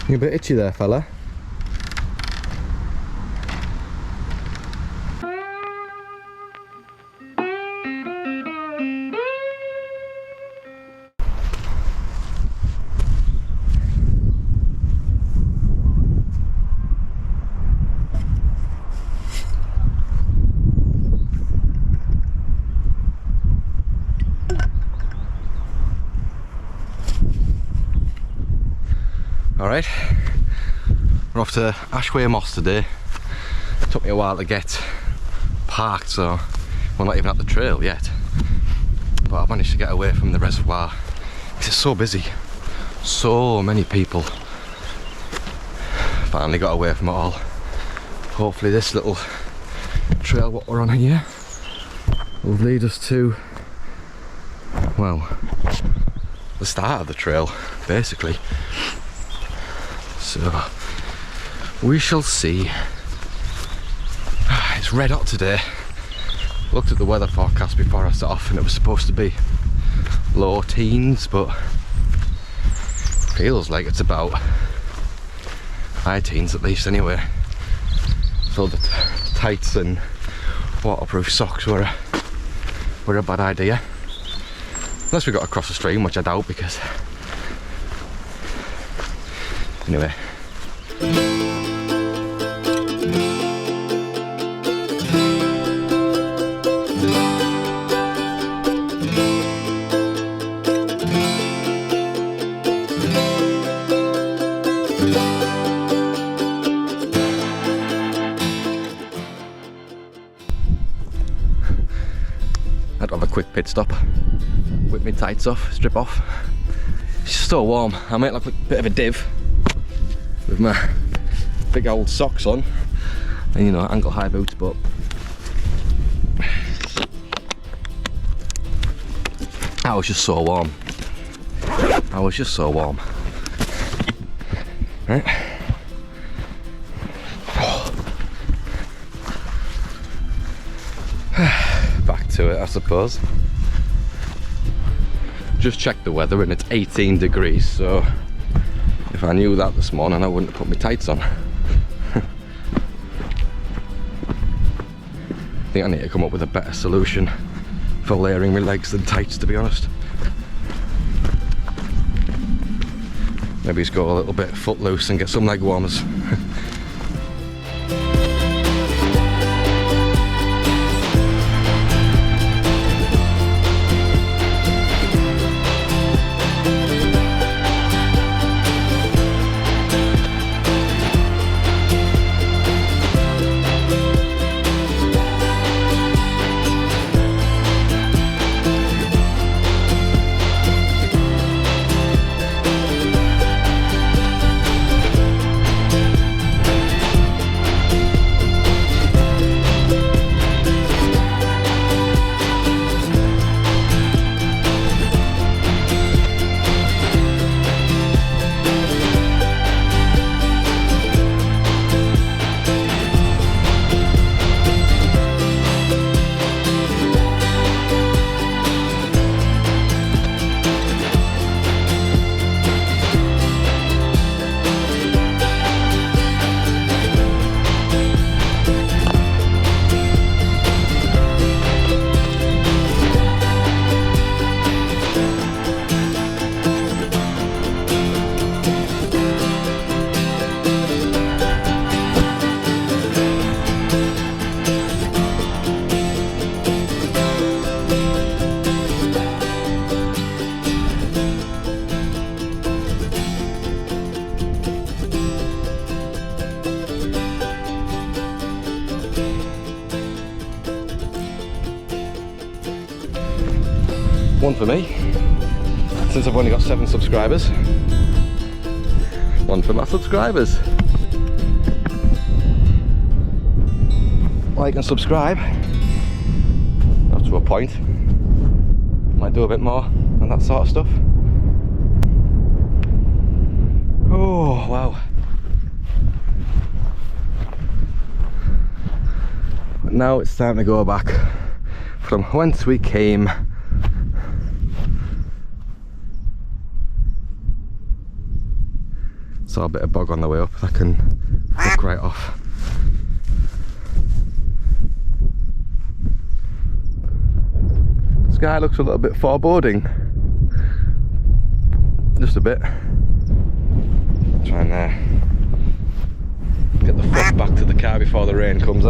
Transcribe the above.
You're a bit itchy there, fella. Alright, we're off to Ashway Moss today. It took me a while to get parked, so we're not even at the trail yet. But I've managed to get away from the reservoir. It's so busy, so many people. Finally got away from it all. Hopefully this little trail what we're on here will lead us to, well, the start of the trail, basically. So we shall see. It's red hot today. Looked at the weather forecast before I set off and it was supposed to be low teens, but feels like it's about high teens at least anyway. So the tights and waterproof socks were a bad idea. Unless we got across the stream, which I doubt, because anyway. Had to have a quick pit stop, whip my tights off, strip off. It's so warm. I might look like a bit of a div with my big old socks on and, you know, ankle high boots, but I was just so warm. I was just so warm. Right. Back to it, I suppose. Just checked the weather and it's 18 degrees, so if I knew that this morning I wouldn't have put my tights on. I think I need to come up with a better solution for layering my legs than tights, to be honest. Maybe just go a little bit footloose and get some leg warmers. One for me, since I've only got 7 subscribers. One for my subscribers. Like and subscribe. Up to a point. Might do a bit more and that sort of stuff. Oh wow. But now it's time to go back from whence we came. Saw a bit of bog on the way up, that can hook right off. Sky looks a little bit foreboding. Just a bit. Try and get the foot back to the car before the rain comes.